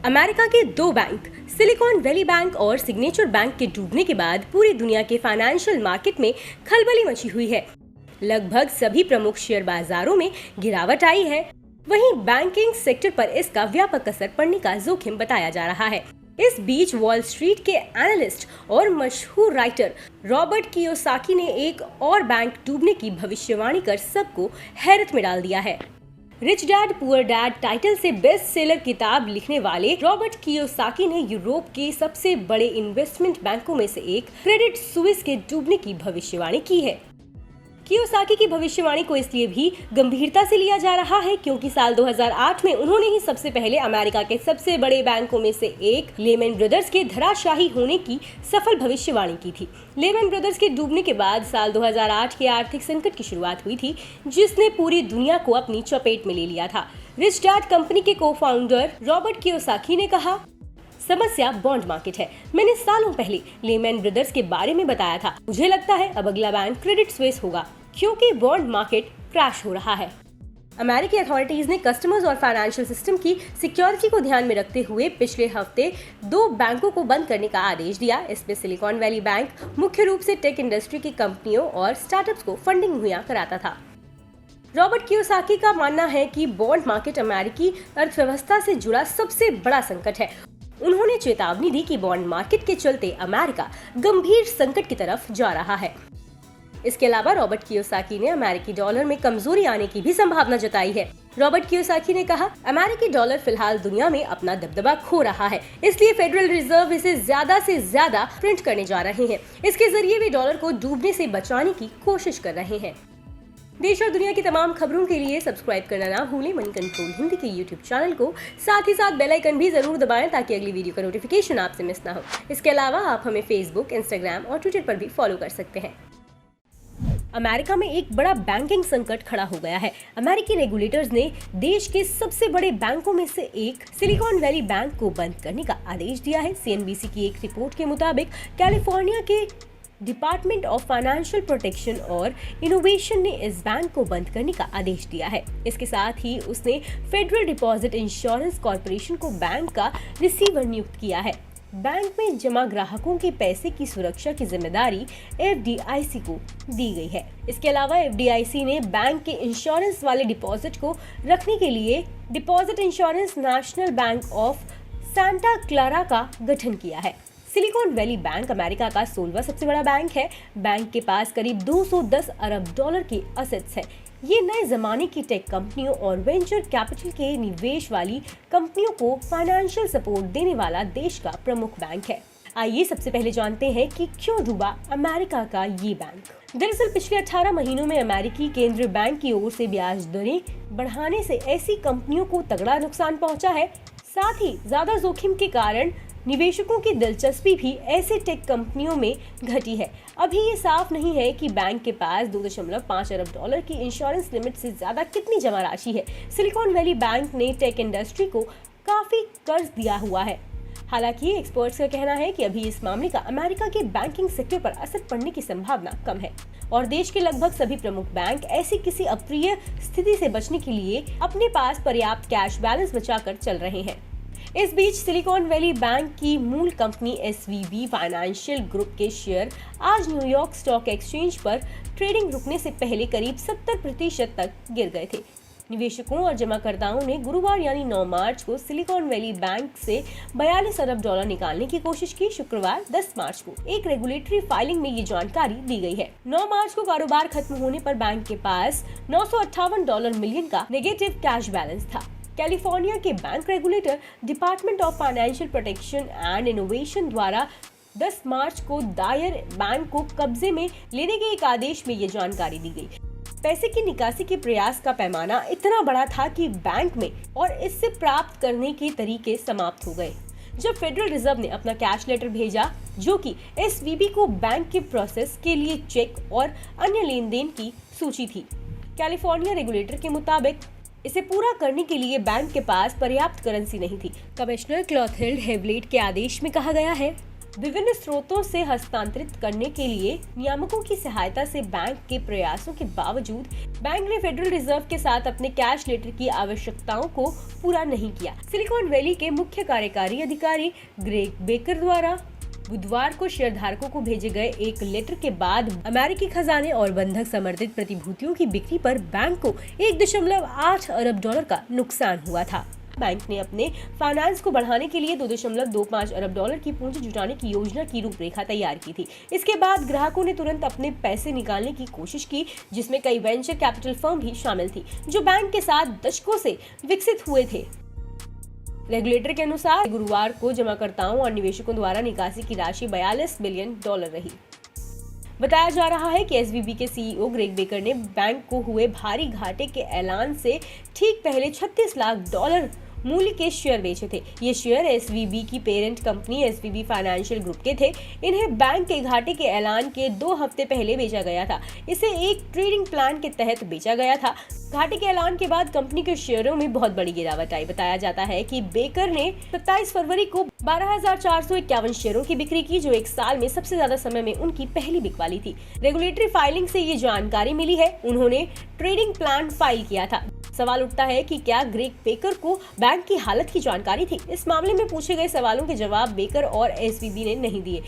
America के दो bank silicon valley bank और सिग्नेचर बैंक के डूबने के बाद पूरी दुनिया के फाइनेंशियल मार्केट में खलबली मची हुई है। लगभग सभी प्रमुख शेयर बाजारों में गिरावट आई है। वहीं बैंकिंग सेक्टर पर इसका व्यापक असर पड़ने का जोखिम बताया जा रहा है। इस बीच वॉल स्ट्रीट के एनालिस्ट और मशहूर राइटर रॉबर्ट कियोसाकी ने एक और बैंक डूबने की भविष्यवाणी कर सबको हैरत में डाल दिया है। Rich dad poor dad title से बेस्ट सेलर किताब लिखने वाले रॉबर्ट कियोसाकी ने यूरोप के सबसे बड़े इन्वेस्टमेंट बैंकों में से एक क्रेडिट स्विस के डूबने की भविष्यवाणी की है। कियोसाकी की भविष्यवाणी को इसलिए भी गंभीरता से लिया जा रहा है क्योंकि साल 2008 में उन्होंने ही सबसे पहले अमेरिका के सबसे बड़े बैंकों में से एक लेमन ब्रदर्स के धराशायी होने की सफल भविष्यवाणी की थी। लेमन ब्रदर्स के डूबने के बाद साल 2008 के आर्थिक संकट की शुरुआत हुई थी, जिसने पूरी दुनिया को अपनी चपेट में ले लिया था। रिच डैड कंपनी के को-फाउंडर रॉबर्ट कियोसाकी ने कहा, समस्या बॉन्ड मार्केट है। मैंने सालों पहले लेमन ब्रदर्स के बारे में बताया था। मुझे लगता है अब अगला बैंक क्रेडिट स्विस होगा क्योंकि बॉन्ड मार्केट क्रैश हो रहा है। अमेरिकी अथॉरिटीज ने कस्टमर्स और फाइनेंशियल सिस्टम की सिक्योरिटी को ध्यान में रखते हुए पिछले हफ्ते दो बैंकों को बंद करने का आदेश दिया। इसमें सिलिकॉन वैली बैंक मुख्य रूप से टेक इंडस्ट्री की कंपनियों और स्टार्टअप्स को फंडिंग मुहैया कराता था। रॉबर्ट कियोसाकी का मानना है कि बॉन्ड मार्केट अमेरिकी अर्थव्यवस्था से जुड़ा सबसे बड़ा संकट है। उन्होंने चेतावनी दी कि बॉन्ड मार्केट के चलते अमेरिका गंभीर संकट की तरफ जा रहा है। इसके अलावा रॉबर्ट कियोसाकी ने अमेरिकी डॉलर में कमजोरी आने की भी संभावना जताई है। रॉबर्ट कियोसाकी ने कहा, अमेरिकी डॉलर फिलहाल दुनिया में अपना दबदबा खो रहा है, इसलिए फेडरल रिजर्व इसे ज्यादा से ज्यादा प्रिंट करने जा रहे हैं। इसके जरिए वे डॉलर को डूबने से बचाने की कोशिश कर रहे हैं। देश और दुनिया की तमाम खबरों के लिए सब्सक्राइब करना ना भूलें मनी कंट्रोल हिंदी के यूट्यूब चैनल को। साथ ही साथ बेल आइकन भी जरूर दबाएं ताकि अगली वीडियो का नोटिफिकेशन आपसे मिस ना हो। इसके अलावा आप हमें फेसबुक, इंस्टाग्राम और ट्विटर पर भी फॉलो कर सकते हैं। अमेरिका में एक बड़ा बैंकिंग संकट खड़ा हो गया है। अमेरिकी रेगुलेटर्स ने देश के सबसे बड़े बैंकों में से एक सिलिकॉन वैली बैंक को बंद करने का आदेश दिया है। सीएनबीसी की एक रिपोर्ट के मुताबिक कैलिफोर्निया के डिपार्टमेंट ऑफ फाइनेंशियल प्रोटेक्शन और इनोवेशन ने इस बैंक को बंद करने का आदेश दिया है। इसके साथ ही उसने फेडरल डिपॉजिट इंश्योरेंस कॉर्पोरेशन को बैंक का रिसीवर नियुक्त किया है। बैंक में जमा ग्राहकों के पैसे की सुरक्षा की जिम्मेदारी एफडीआईसी को दी गई है। इसके अलावा एफडीआईसी ने बैंक के इंश्योरेंस वाले डिपॉजिट को रखने के लिए deposit insurance national bank of Santa Clara का गठन किया है। सिलिकॉन वैली बैंक अमेरिका का 16वां सबसे बड़ा बैंक है। बैंक के पास करीब 210 अरब डॉलर के असेट्स हैं। ये नए जमाने की टेक कंपनियों और वेंचर कैपिटल के निवेश वाली कंपनियों को फाइनेंशियल सपोर्ट देने वाला देश का प्रमुख बैंक है। आइए सबसे पहले जानते हैं कि क्यों डूबा अमेरिका का ये बैंक। दरअसल पिछले 18 महीनों में अमेरिकी केंद्रीय बैंक की ओर से ब्याज दरें बढ़ाने से ऐसी कंपनियों को तगड़ा नुकसान पहुंचा है। साथ ही ज्यादा जोखिम के कारण निवेशकों की दिलचस्पी भी ऐसे टेक कंपनियों में घटी है। अभी ये साफ नहीं है कि बैंक के पास 2.5 अरब डॉलर की इंश्योरेंस लिमिट से ज्यादा कितनी जमा राशि है। सिलिकॉन वैली बैंक ने टेक इंडस्ट्री को काफी कर्ज दिया हुआ है। हालांकि एक्सपर्ट्स का कहना है कि अभी इस मामले का अमेरिका के बैंकिंग सेक्टर पर असर पड़ने की संभावना कम है और देश के लगभग सभी प्रमुख बैंक ऐसी किसी अप्रिय स्थिति से बचने के लिए अपने पास पर्याप्त कैश बैलेंस बचाकर चल रहे हैं। इस बीच सिलिकॉन वैली बैंक की मूल कंपनी एसवीबी फाइनेंशियल ग्रुप के शेयर आज न्यूयॉर्क स्टॉक एक्सचेंज पर ट्रेडिंग रुकने से पहले करीब 70% तक गिर गए थे। निवेशकों और जमाकर्ताओं ने गुरुवार यानी 9 मार्च को सिलिकॉन वैली बैंक से 42 अरब डॉलर निकालने की कोशिश की। शुक्रवार 10 मार्च को एक रेगुलेटरी फाइलिंग में ये जानकारी दी गई है। 9 मार्च को कारोबार खत्म होने पर बैंक के पास $958 मिलियन का नेगेटिव कैश बैलेंस था। कैलिफोर्निया के bank regulator department of financial protection and innovation द्वारा 10 मार्च को दायर बैंक को कब्जे में लेने के एक आदेश में ये जानकारी दी गई। पैसे की निकासी के प्रयास का पैमाना इतना बड़ा था कि बैंक में और इससे प्राप्त करने के तरीके समाप्त हो गए। जब फेडरल रिजर्व ने अपना कैश लेटर भेजा, जो कि एसवीबी को बैंक के प्रोसेस के लिए चेक और अन्य लेन देन की सूची थी, कैलिफोर्निया रेगुलेटर के मुताबिक इसे पूरा करने के लिए बैंक के पास पर्याप्त करेंसी नहीं थी। कमिश्नर क्लॉथिल्ड हेवलेट के आदेश में कहा गया है, विभिन्न स्रोतों से हस्तांतरित करने के लिए नियामकों की सहायता से बैंक के प्रयासों के बावजूद बैंक ने फेडरल रिजर्व के साथ अपने कैश लेटर की आवश्यकताओं को पूरा नहीं किया। सिलिकॉन वैली के मुख्य कार्यकारी अधिकारी ग्रेग बेकर द्वारा बुधवार को शेयरधारकों को भेजे गए एक लेटर के बाद अमेरिकी खजाने और बंधक समर्थित प्रतिभूतियों की बिक्री पर बैंक को 1.8 अरब डॉलर का नुकसान हुआ था। बैंक ने अपने फाइनेंस को बढ़ाने के लिए 2.25 अरब डॉलर की पूंजी जुटाने की योजना की रूपरेखा तैयार की थी। इसके बाद ग्राहकों ने तुरंत अपने पैसे निकालने की कोशिश की, जिसमें कई वेंचर कैपिटल फर्म भी शामिल थी, जो बैंक के साथ दशकों से विकसित हुए थे। रेगुलेटर के अनुसार गुरुवार को जमाकर्ताओं और निवेशकों द्वारा निकासी की राशि 42 बिलियन डॉलर रही। बताया जा रहा है कि एसवीबी के सीईओ ग्रेग बेकर ने बैंक को हुए भारी घाटे के ऐलान से ठीक पहले 36 लाख डॉलर मूल्य के शेयर बेचे थे। ये शेयर एसवीबी की parent company SVB financial group के थे। इन्हें बैंक के घाटे के ऐलान के 2 हफ्ते पहले बेचा गया था। इसे एक ट्रेडिंग प्लान के तहत बेचा गया था। घाटे के ऐलान के बाद कंपनी के शेयरों में बहुत बड़ी गिरावट आई। बताया जाता है कि बेकर ने 27 फरवरी को 12,451 शेयरों की बिक्री की, जो एक साल में सबसे ज्यादा समय में उनकी पहली बिकवाली थी। रेगुलेटरी फाइलिंग से ये जानकारी मिली है। उन्होंने ट्रेडिंग प्लान फाइल किया था। सवाल उठता है कि क्या ग्रेग बेकर को बैंक की हालत की जानकारी थी? इस मामले में पूछे गए सवालों के जवाब बेकर और एसवीबी ने नहीं दिए।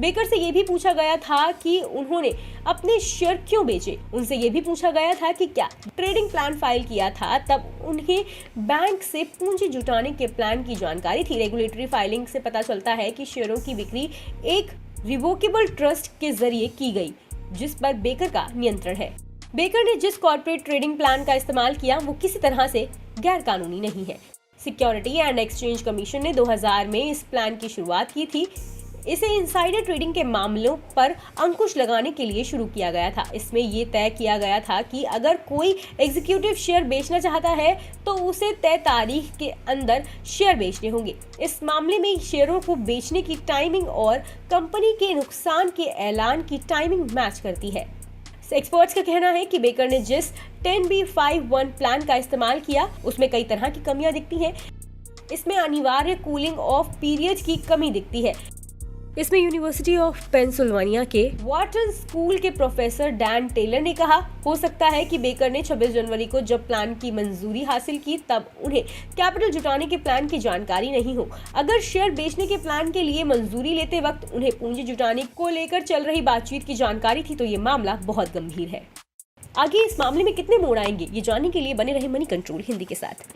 बेकर से ये भी पूछा गया था कि उन्होंने अपने शेयर क्यों बेचे। उनसे ये भी पूछा गया था कि क्या ट्रेडिंग प्लान फाइल किया था तब उन्हें बैंक से पूंजी जुटाने के प्लान की जानकारी थी। रेगुलेटरी फाइलिंग से पता चलता है कि शेयरों की बिक्री एक रिवोकेबल ट्रस्ट के जरिए की गई, जिस पर बेकर का नियंत्रण है। बेकर ने जिस कॉर्पोरेट ट्रेडिंग प्लान का इस्तेमाल किया वो किसी तरह से गैर कानूनी नहीं है। सिक्योरिटी एंड एक्सचेंज कमीशन ने 2000 में इस प्लान की शुरुआत की थी। इसे इनसाइडर ट्रेडिंग के मामलों पर अंकुश लगाने के लिए शुरू किया गया था। इसमें ये तय किया गया था कि अगर कोई एग्जीक्यूटिव शेयर बेचना चाहता है तो उसे तय तारीख के अंदर शेयर बेचने होंगे। इस मामले में शेयरों को बेचने की टाइमिंग और कंपनी के नुकसान के ऐलान की टाइमिंग मैच करती है। एक्सपर्ट्स का कहना है कि बेकर ने जिस 10b5-1 प्लान का इस्तेमाल किया उसमें कई तरह की कमियां दिखती हैं। इसमें अनिवार्य कूलिंग ऑफ पीरियड की कमी दिखती है। इसमें यूनिवर्सिटी ऑफ पेंसिल्वेनिया के वाटन स्कूल के प्रोफेसर डैन टेलर ने कहा, हो सकता है कि बेकर ने 26 जनवरी को जब प्लान की मंजूरी हासिल की तब उन्हें कैपिटल जुटाने के प्लान की जानकारी नहीं हो। अगर शेयर बेचने के प्लान के लिए मंजूरी लेते वक्त उन्हें पूंजी जुटाने को लेकर चल रही बातचीत की जानकारी थी तो ये मामला बहुत गंभीर है। आगे इस मामले में कितने मोड़ आएंगे, ये जानने के लिए बने रहे मनी कंट्रोल हिंदी के साथ।